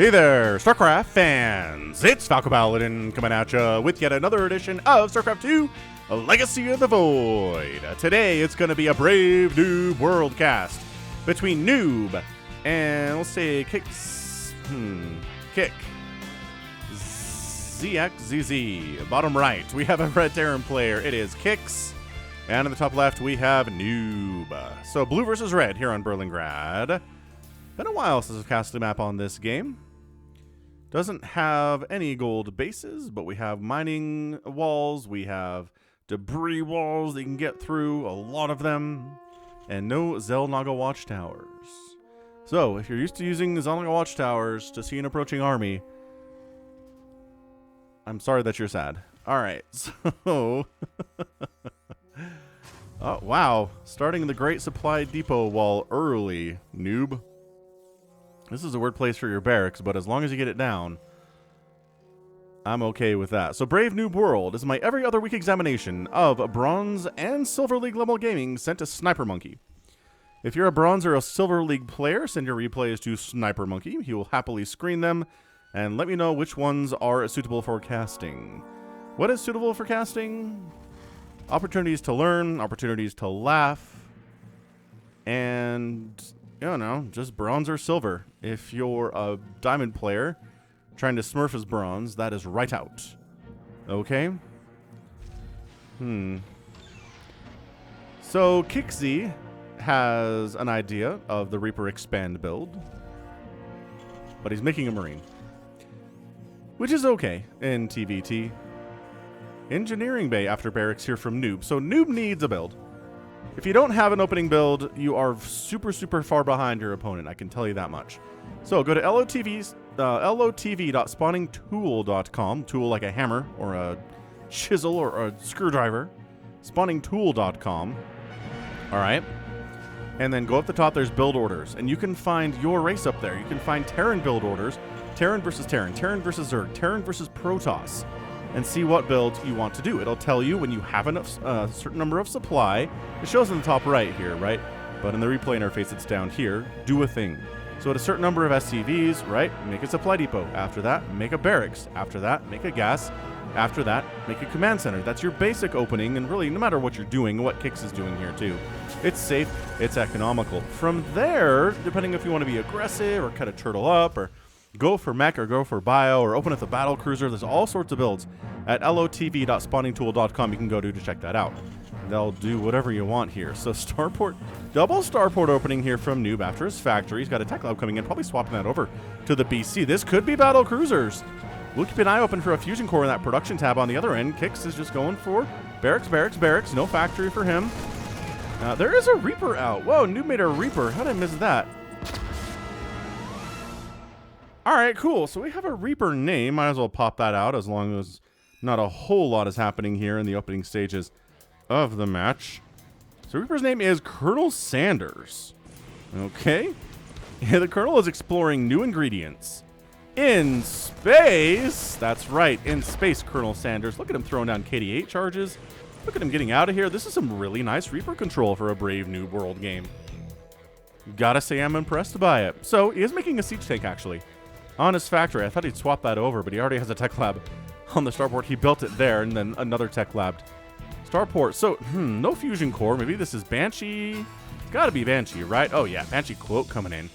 Hey there, StarCraft fans! It's Falco Paladin coming at you with yet another edition of StarCraft 2, Legacy of the Void. Today, it's going to be a brave Noob World cast between Noob and, let's say, khiikzxzz. Bottom right, we have a red Terran player. It is Kix. And in the top left, we have Noob. So, blue versus red here on Berlingrad. Been a while since I've cast a map on this game. Doesn't have any gold bases, but we have mining walls, we have debris walls that you can get through, a lot of them, and no Zelnaga watchtowers. So, if you're used to using Zelnaga watchtowers to see an approaching army, I'm sorry that you're sad. Alright, so... oh, wow. Starting the Great Supply Depot wall early, noob. This is a weird place for your barracks, but as long as you get it down, I'm okay with that. So Brave Noob World is my every other week examination of Bronze and Silver League level gaming sent to Snipermonkey. If you're a Bronze or a Silver League player, send your replays to Snipermonkey. He will happily screen them and let me know which ones are suitable for casting. What is suitable for casting? Opportunities to learn, opportunities to laugh, and... I don't know, just bronze or silver. If you're a diamond player trying to smurf as bronze, that is right out. Okay? So, khiikzxzz has an idea of the Reaper Expand build, but he's making a Marine, which is okay in TVT. Engineering Bay after barracks here from Noob. So, Noob needs a build. If you don't have an opening build, you are super far behind your opponent. I can tell you that much. So go to lotv.spawningtool.com. Tool like a hammer or a chisel or a screwdriver. Spawningtool.com. All right. And then go up the top. There's build orders. And you can find your race up there. You can find Terran build orders. Terran versus Terran. Terran versus Zerg. Terran versus Protoss. And see what builds you want to do. It'll tell you when you have enough, certain number of supply. It shows in the top right here, right? But in the replay interface, it's down here. Do a thing. So at a certain number of SCVs, right? Make a supply depot. After that, make a barracks. After that, make a gas. After that, make a command center. That's your basic opening. And really, no matter what you're doing, what Kix is doing here too, it's safe, it's economical. From there, depending if you want to be aggressive or cut a turtle up or go for mech or go for bio or open up the battle cruiser. There's all sorts of builds at lotv.spawningtool.com you can go to check that out. They'll do whatever you want here. So starport, double starport opening here from Noob after his factory. He's got a tech lab coming in, probably swapping that over to the BC. This could be battle cruisers. We'll keep an eye open for a fusion core in that production tab on the other end. Kix is just going for barracks, barracks, barracks. No factory for him. There is a Reaper out. Whoa, Noob made a Reaper. How did I miss that? Alright, cool. So we have a Reaper name. Might as well pop that out as long as not a whole lot is happening here in the opening stages of the match. So Reaper's name is Colonel Sanders. Okay. Yeah, the Colonel is exploring new ingredients in space. That's right, in space, Colonel Sanders. Look at him throwing down KD8 charges. Look at him getting out of here. This is some really nice Reaper control for a Brave Noob World game. Gotta say I'm impressed by it. So he is making a siege tank, actually. On his factory. I thought he'd swap that over, but he already has a tech lab on the starport. He built it there, and then another tech lab. Starport. So, no fusion core. Maybe this is Banshee. Gotta be Banshee, right? Oh, yeah. Banshee quote coming in.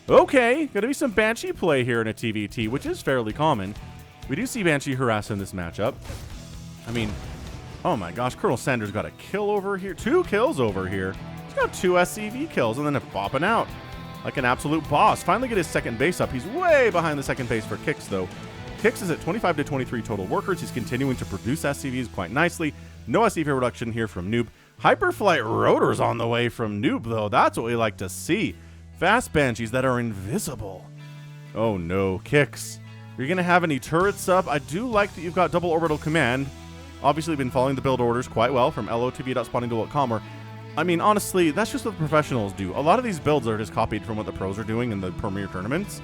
Okay. Gonna be some Banshee play here in a TVT, which is fairly common. We do see Banshee harass in this matchup. I mean, oh my gosh. Colonel Sanders got a kill over here. 2 kills over here. He's got 2 SCV kills, and then bopping out like an absolute boss. Finally get his second base up. He's way behind the second base for Kix, though. Kix is at 25 to 23 total workers. He's continuing to produce SCVs quite nicely. No SCV reduction here from Noob. Hyperflight rotors on the way from Noob, though. That's what we like to see. Fast Banshees that are invisible. Oh, no. Kix, are you going to have any turrets up? I do like that you've got double orbital command. Obviously, been following the build orders quite well from lotv.spawningtool.com, or I mean, honestly, that's just what the professionals do. A lot of these builds are just copied from what the pros are doing in the premier tournaments.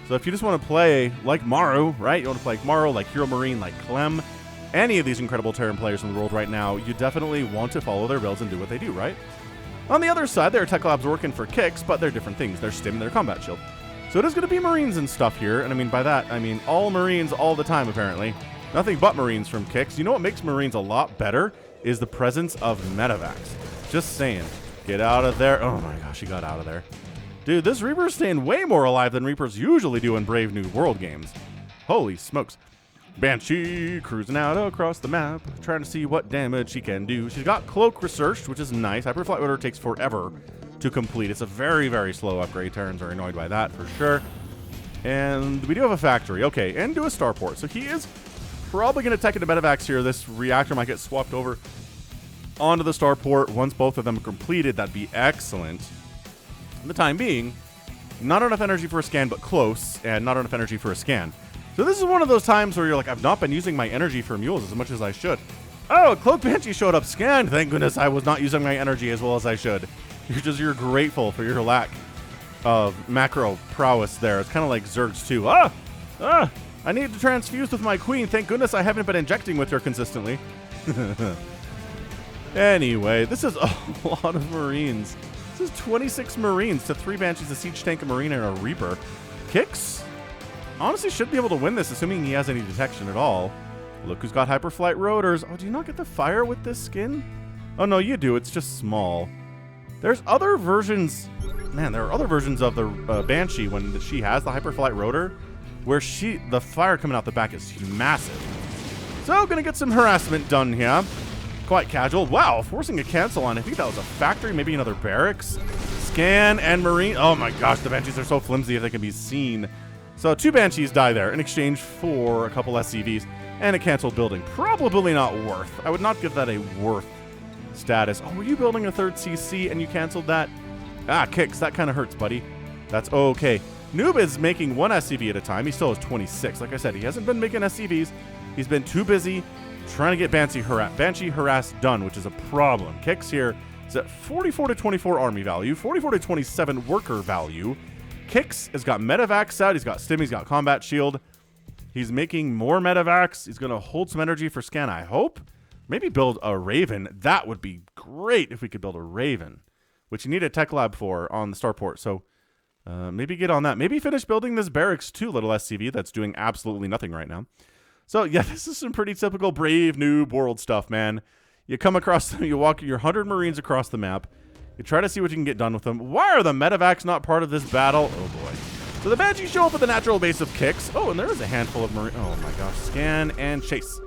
So if you just want to play like Maru, right? You want to play like Maru, like Hero Marine, like Clem, any of these incredible Terran players in the world right now, you definitely want to follow their builds and do what they do, right? On the other side, there are tech labs working for Kix, but they're different things. They're stim, they're combat shield. So it is going to be Marines and stuff here. And I mean, by that, I mean all Marines all the time, apparently. Nothing but Marines from Kix. You know what makes Marines a lot better is the presence of medevacs. Just saying. Get out of there. Oh my gosh, he got out of there. Dude, this Reaper is staying way more alive than Reapers usually do in Brave New World games. Holy smokes. Banshee cruising out across the map, trying to see what damage she can do. She's got Cloak researched, which is nice. Hyperflight Order takes forever to complete. It's a very, very slow upgrade. Terrans are annoyed by that for sure. And we do have a factory. Okay, and do a starport. So he is probably going to tech into medevacs here. This reactor might get swapped over onto the starport. Once both of them are completed, that'd be excellent. For the time being, not enough energy for a scan, but close, and not enough energy for a scan. So this is one of those times where you're like, I've not been using my energy for mules as much as I should. Oh, a Cloak Banshee showed up scanned. Thank goodness I was not using my energy as well as I should. You're grateful for your lack of macro prowess there. It's kind of like Zerg's 2. I need to transfuse with my queen. Thank goodness I haven't been injecting with her consistently. Anyway, this is a lot of Marines. This is 26 Marines to 3 Banshees, a Siege Tank, a Marine, and a Reaper. Kix honestly should be able to win this, assuming he has any detection at all. Look who's got Hyperflight Rotors. Oh, do you not get the fire with this skin? Oh, no, you do. It's just small. There's other versions. Man, there are other versions of the Banshee when she has the Hyperflight Rotor, where the fire coming out the back is massive. So, gonna get some harassment done here. Quite casual. Wow, forcing a cancel on. I think that was a factory, maybe another barracks. Scan and Marine. Oh my gosh, the Banshees are so flimsy if they can be seen. So 2 Banshees die there in exchange for a couple SCVs and a canceled building. Probably not worth. I would not give that a worth status. Oh, were you building a 3rd CC and you canceled that? Ah, Kix, that kind of hurts, buddy. That's okay. Noob is making 1 SCV at a time. He still has 26. Like I said, he hasn't been making SCVs. He's been too busy trying to get Banshee harass done, which is a problem. Kix here is at 44 to 24 army value, 44 to 27 worker value. Kix has got medevacs out. He's got stim. He's got combat shield. He's making more medevacs. He's going to hold some energy for scan, I hope. Maybe build a Raven. That would be great if we could build a Raven, which you need a tech lab for on the starport. So maybe get on that. Maybe finish building this barracks too, little SCV that's doing absolutely nothing right now. So yeah, this is some pretty typical Brave Noob World stuff, man. You come across them, you walk your 100 Marines across the map. You try to see what you can get done with them. Why are the medevacs not part of this battle? Oh boy. So the Banshees show up at the natural base of Kix. Oh, and there is a handful of Marines. Oh my gosh. Scan and chase.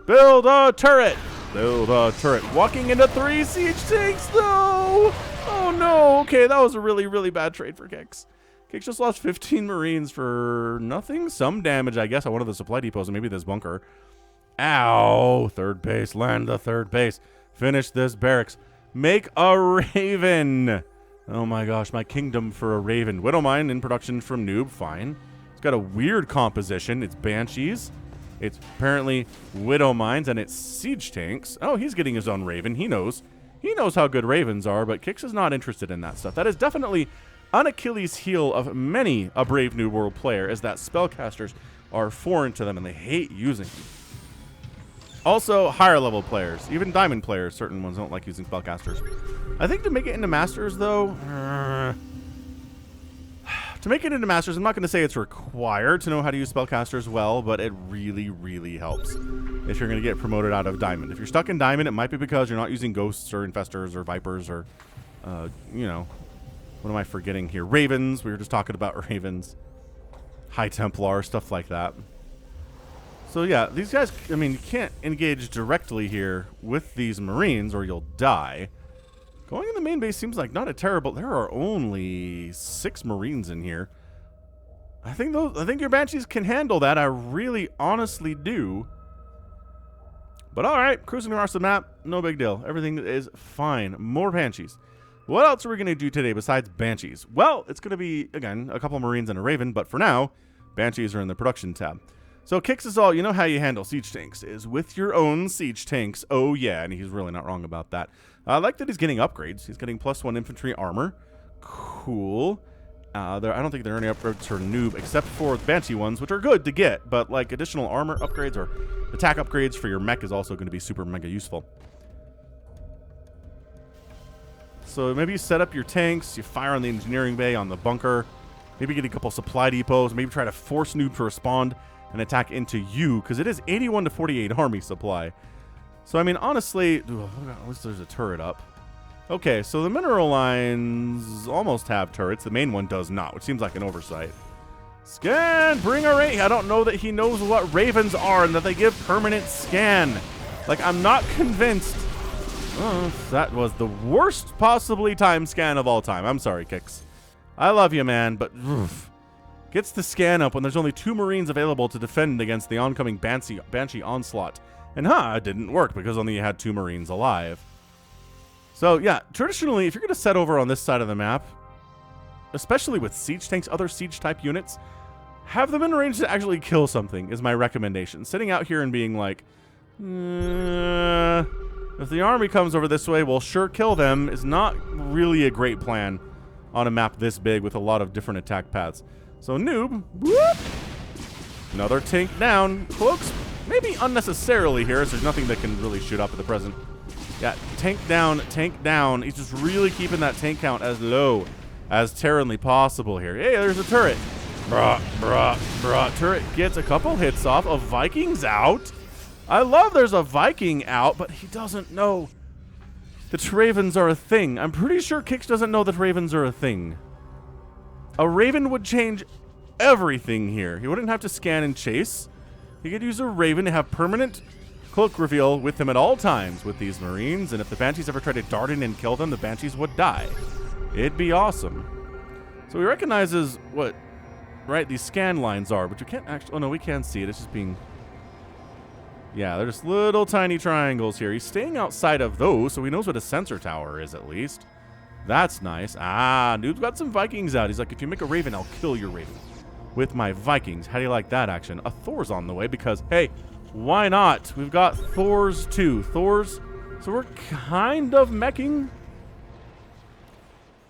Build a turret. Build a turret. Walking into 3 siege tanks though. Oh no. Okay, that was a really, really bad trade for Kix. Kix just lost 15 Marines for nothing. Some damage, I guess, on one of the supply depots and maybe this bunker. Ow. 3rd base. Land the 3rd base. Finish this barracks. Make a Raven. Oh my gosh, my kingdom for a Raven. Widowmine in production from Noob. Fine. It's got a weird composition. It's Banshees. It's apparently Widowmines and it's siege tanks. Oh, he's getting his own Raven. He knows. He knows how good Ravens are, but Kix is not interested in that stuff. That is definitely an Achilles heel of many a Brave New World player, is that spellcasters are foreign to them and they hate using them. Also, higher level players, even diamond players, certain ones don't like using spellcasters. I think to make it into masters, though, to make it into masters, I'm not going to say it's required to know how to use spellcasters well, but it really, really helps if you're going to get promoted out of diamond. If you're stuck in diamond, it might be because you're not using ghosts or infestors or vipers or, you know, what am I forgetting here? Ravens. We were just talking about Ravens. High Templar, stuff like that. So yeah, these guys, I mean, you can't engage directly here with these Marines or you'll die. Going in the main base seems like not a terrible... There are only 6 Marines in here. I think your Banshees can handle that. I really honestly do. But alright, cruising across the map, no big deal. Everything is fine. More Banshees. What else are we going to do today besides Banshees? Well, it's going to be, again, a couple Marines and a Raven, but for now, Banshees are in the production tab. So Kix is all, you know how you handle siege tanks, is with your own siege tanks. Oh yeah, and he's really not wrong about that. I like that he's getting upgrades. He's getting +1 infantry armor. Cool. I don't think there are any upgrades for Noob except for the Banshee ones, which are good to get, but like additional armor upgrades or attack upgrades for your mech is also going to be super mega useful. So maybe you set up your tanks, you fire on the engineering bay, on the bunker. Maybe get a couple supply depots. Maybe try to force Noob to respond and attack into you, because it is 81 to 48 army supply. So, I mean, honestly, at least there's a turret up. Okay, so the mineral lines almost have turrets. The main one does not, which seems like an oversight. Scan! Bring a Raven! I don't know that he knows what Ravens are and that they give permanent scan. Like, I'm not convinced. Oh, that was the worst possibly timed scan of all time. I'm sorry, Kix. I love you, man, but oof. Gets the scan up when there's only 2 Marines available to defend against the oncoming Banshee onslaught. And it didn't work because only you had 2 Marines alive. So, yeah, traditionally, if you're going to set over on this side of the map, especially with siege tanks, other siege-type units, have them in range to actually kill something is my recommendation. Sitting out here and being like, if the army comes over this way, we'll sure kill them is not really a great plan on a map this big with a lot of different attack paths. So, Noob, whoop, another tank down. Cloaks, maybe unnecessarily here, as there's nothing that can really shoot up at the present. Yeah, tank down, tank down. He's just really keeping that tank count as low as terribly possible here. Hey, there's a turret. Bruh. Turret gets a couple hits off. A Viking's out. I love there's a Viking out, but he doesn't know that Ravens are a thing. I'm pretty sure Kix doesn't know that Ravens are a thing. A Raven would change everything here. He wouldn't have to scan and chase. He could use a Raven to have permanent cloak reveal with him at all times with these Marines, and if the Banshees ever tried to dart in and kill them, the Banshees would die. It'd be awesome. So he recognizes what, right, these scan lines are, but you can't actually, oh no, we can see it. It's just being, yeah, they're just little tiny triangles here. He's staying outside of those, so he knows what a sensor tower is at least. That's nice. Noob's got some Vikings out. He's like, if you make a Raven, I'll kill your Raven with my Vikings. How do you like that action? A Thor's on the way because, hey, why not? We've got Thors too. Thors, so we're kind of meching.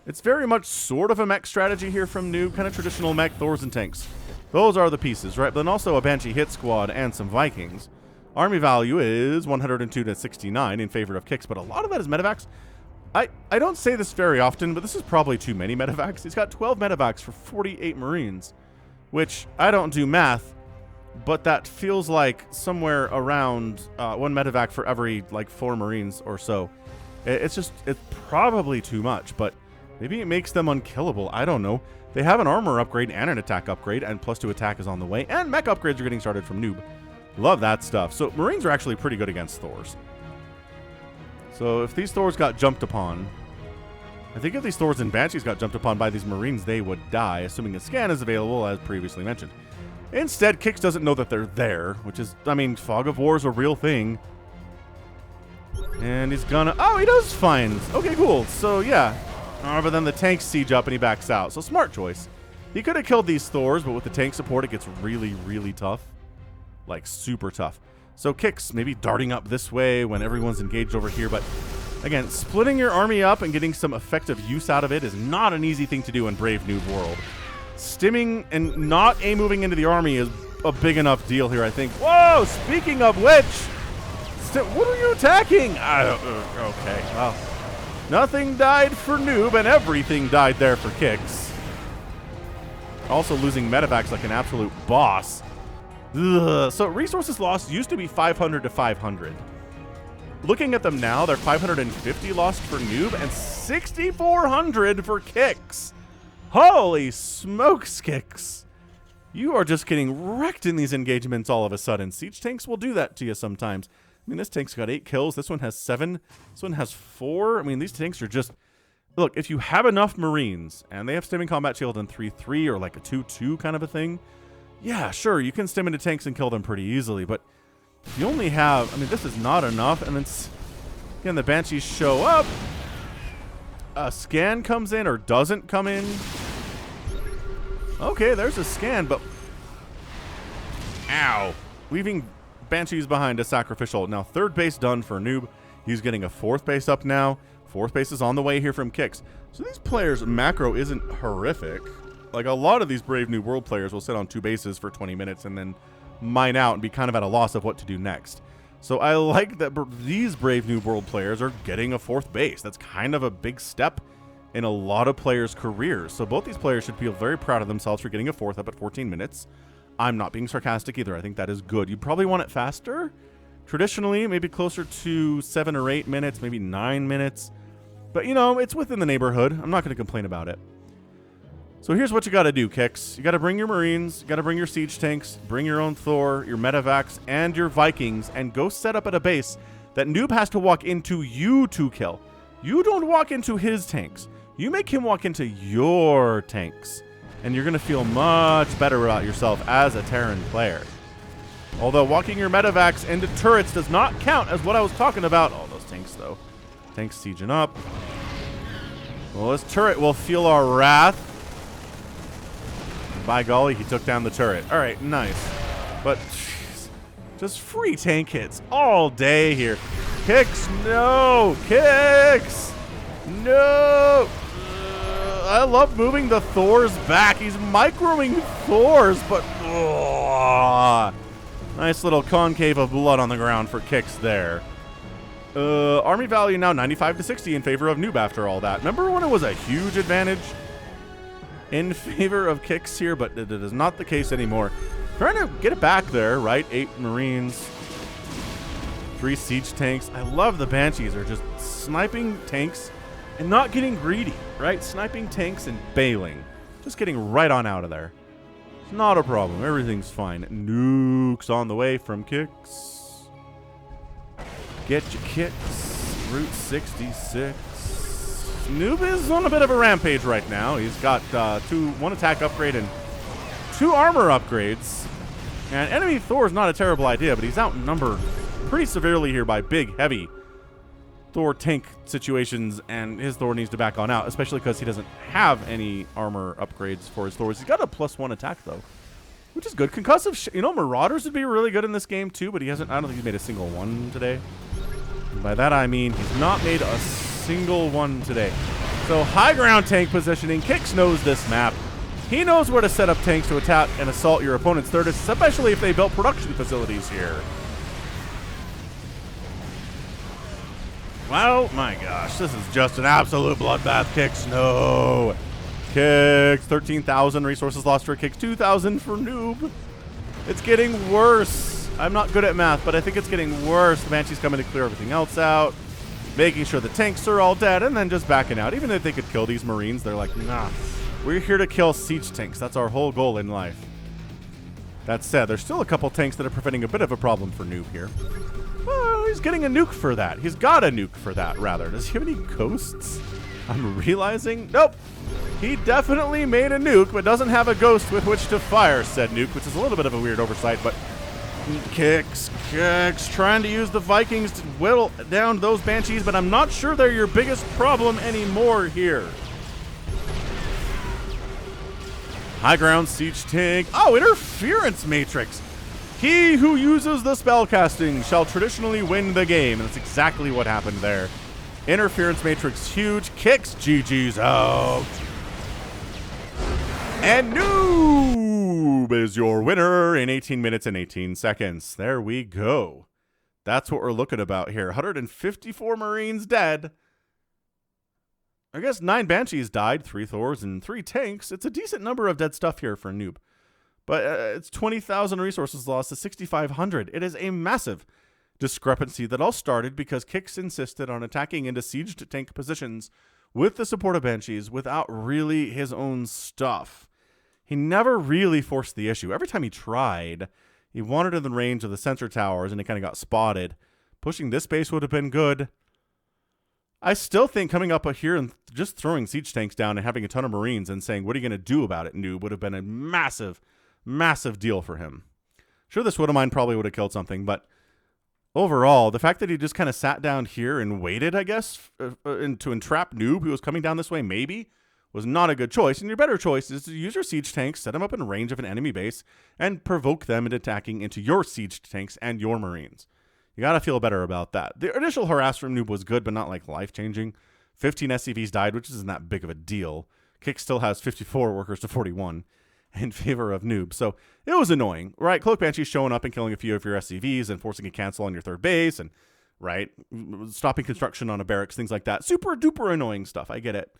It's very much sort of a mech strategy here from Noob, kind of traditional mech, Thors and tanks. Those are the pieces, right? But then also a Banshee hit squad and some Vikings. Army value is 102 to 69 in favor of Kix, but a lot of that is medevacs. I don't say this very often, but this is probably too many medevacs. He's got 12 medevacs for 48 Marines, which I don't do math, but that feels like somewhere around 1 medevac for every, like, 4 Marines or so. It's probably too much, but maybe it makes them unkillable. I don't know. They have an armor upgrade and an attack upgrade, and +2 attack is on the way, and mech upgrades are getting started from Noob. Love that stuff. So Marines are actually pretty good against Thors. So if these Thors got jumped upon, I think if these Thors and Banshees got jumped upon by these Marines, they would die, assuming a scan is available, as previously mentioned. Instead, Kix doesn't know that they're there, which is, I mean, Fog of War is a real thing. And he's gonna, oh, he does find, okay, cool. So yeah, but then the tanks siege up and he backs out. So smart choice. He could have killed these Thors, but with the tank support, it gets really, really tough. Like, super tough. So Kix maybe darting up this way when everyone's engaged over here, but again, splitting your army up and getting some effective use out of it is not an easy thing to do in Brave Noob World. Stimming and not A-moving into the army is a big enough deal here, I think. Whoa! Speaking of which, what are you attacking? Okay, well, nothing died for Noob and everything died there for Kix. Also losing medevacs like an absolute boss. Ugh. So resources lost used to be 500 to 500. Looking at them now, they're 550 lost for Noob and 6,400 for Kix. Holy smokes, Kix. You are just getting wrecked in these engagements all of a sudden. Siege tanks will do that to you sometimes. I mean, this tank's got 8 kills. This one has 7. This one has 4. I mean, these tanks are just... Look, if you have enough Marines, and they have stimming combat shield in 3-3 or like a 2-2 kind of a thing, yeah, sure, you can stim into tanks and kill them pretty easily, but if you only have... I mean, this is not enough, and then, again, the Banshees show up. A scan comes in or doesn't come in. Okay, there's a scan, but... Ow. Leaving Banshees behind a sacrificial. Now, 3rd base done for Noob. He's getting a 4th base up now. 4th base is on the way here from Kix. So these players' macro isn't horrific. Like, a lot of these Brave New World players will sit on 2 bases for 20 minutes and then mine out and be kind of at a loss of what to do next. So I like that these Brave New World players are getting a 4th base. That's kind of a big step in a lot of players' careers. So both these players should feel very proud of themselves for getting a 4th up at 14 minutes. I'm not being sarcastic either. I think that is good. You probably want it faster. Traditionally, maybe closer to 7 or 8 minutes, maybe 9 minutes. But, you know, it's within the neighborhood. I'm not going to complain about it. So here's what you got to do, Kix. You got to bring your Marines, you got to bring your siege tanks, bring your own Thor, your medevacs, and your Vikings, and go set up at a base that Noob has to walk into you to kill. You don't walk into his tanks. You make him walk into your tanks. And you're going to feel much better about yourself as a Terran player. Although walking your medevacs into turrets does not count as what I was talking about. Oh, those tanks, though. Tanks sieging up. Well, this turret will feel our wrath. By golly, he took down the turret. All right, nice. But, geez, just free tank hits all day here. Kix, no! Kix! No! I love moving the Thors back. He's microing Thors, but... nice little concave of blood on the ground for Kix there. Army value now 95 to 60 in favor of Noob after all that. Remember when it was a huge advantage in favor of Kix here, but it is not the case anymore. Trying to get it back there, right? 8 Marines, 3 siege tanks. I love the Banshees are just sniping tanks and not getting greedy, right? Sniping tanks and bailing. Just getting right on out of there. It's not a problem. Everything's fine. Nukes on the way from Kix. Get your Kix. Route 66. Noob is on a bit of a rampage right now. He's got 1 attack upgrade and 2 armor upgrades. And enemy Thor is not a terrible idea, but he's outnumbered pretty severely here by big, heavy Thor tank situations, and his Thor needs to back on out, especially because he doesn't have any armor upgrades for his Thors. He's got a +1 attack, though, which is good. Concussive, Marauders would be really good in this game, too, but he hasn't, I don't think he's made a single one today. And by that, I mean he's not made a single one today. So high ground tank positioning. Kix knows this map. He knows where to set up tanks to attack and assault your opponent's third, especially if they built production facilities here. Well, my gosh, this is just an absolute bloodbath. Kix, no. Kix, 13,000 resources lost for Kix, 2,000 for Noob. It's getting worse. I'm not good at math, but I think it's getting worse. The Banshee's coming to clear everything else out, making sure the tanks are all dead, and then just backing out. Even if they could kill these Marines, they're like, nah, we're here to kill siege tanks. That's our whole goal in life. That said, there's still a couple tanks that are preventing a bit of a problem for Noob here. Oh, he's getting a nuke for that. He's got a nuke for that, rather. Does he have any ghosts? I'm realizing. Nope. He definitely made a nuke, but doesn't have a ghost with which to fire said nuke, which is a little bit of a weird oversight, but Kix, trying to use the Vikings to whittle down those Banshees, but I'm not sure they're your biggest problem anymore here. High ground siege tank. Oh, interference matrix. He who uses the spellcasting shall traditionally win the game. And that's exactly what happened there. Interference matrix huge. Kix GG's out. And Noob is your winner in 18 minutes and 18 seconds. There we go. That's what we're looking about here. 154 Marines dead. I guess 9 Banshees died, 3 Thors, and 3 tanks. It's a decent number of dead stuff here for Noob. But it's 20,000 resources lost to 6,500. It is a massive discrepancy that all started because Kix insisted on attacking into sieged tank positions with the support of Banshees without really his own stuff. He never really forced the issue. Every time he tried, he wandered in the range of the sensor towers and he kind of got spotted. Pushing this base would have been good. I still think coming up here and just throwing siege tanks down and having a ton of Marines and saying, what are you going to do about it, Noob, would have been a massive, massive deal for him. Sure, this Widowmine probably would have killed something, but overall, the fact that he just kind of sat down here and waited, I guess, to entrap Noob, who was coming down this way, maybe, was not a good choice. And your better choice is to use your siege tanks, set them up in range of an enemy base, and provoke them into attacking into your siege tanks and your Marines. You got to feel better about that. The initial harass from Noob was good, but not like life-changing. 15 SCVs died, which isn't that big of a deal. Kix still has 54 workers to 41 in favor of Noob. So it was annoying, right? Cloak Banshee showing up and killing a few of your SCVs and forcing a cancel on your third base and, right, stopping construction on a barracks, things like that. Super duper annoying stuff. I get it.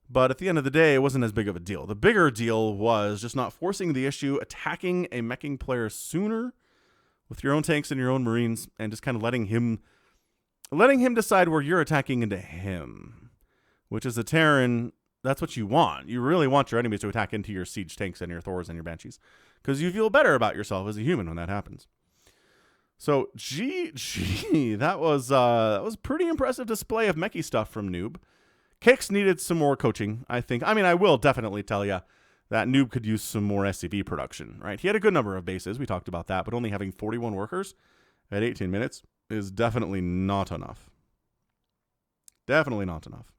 But at the end of the day, it wasn't as big of a deal. The bigger deal was just not forcing the issue, attacking a meching player sooner with your own tanks and your own Marines, and just kind of letting him decide where you're attacking into him, which is a Terran. That's what you want. You really want your enemies to attack into your siege tanks and your Thors and your Banshees, because you feel better about yourself as a human when that happens. So, GG, that was a pretty impressive display of mechy stuff from Noob. Kix needed some more coaching, I think. I mean, I will definitely tell you that Noob could use some more SCV production, right? He had a good number of bases. We talked about that, but only having 41 workers at 18 minutes is definitely not enough. Definitely not enough.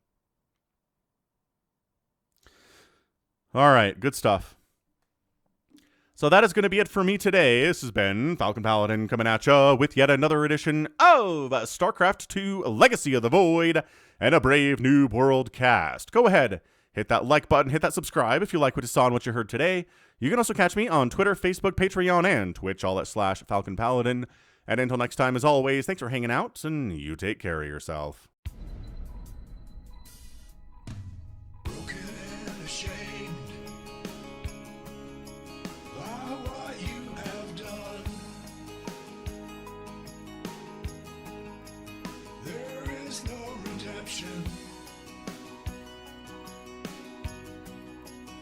All right, good stuff. So that is going to be it for me today. This has been Falcon Paladin coming at you with yet another edition of StarCraft 2 Legacy of the Void and a Brave Noob World cast. Go ahead, hit that like button, hit that subscribe if you like what you saw and what you heard today. You can also catch me on Twitter, Facebook, Patreon, and Twitch, all at /Falcon Paladin. And until next time, as always, thanks for hanging out, and you take care of yourself.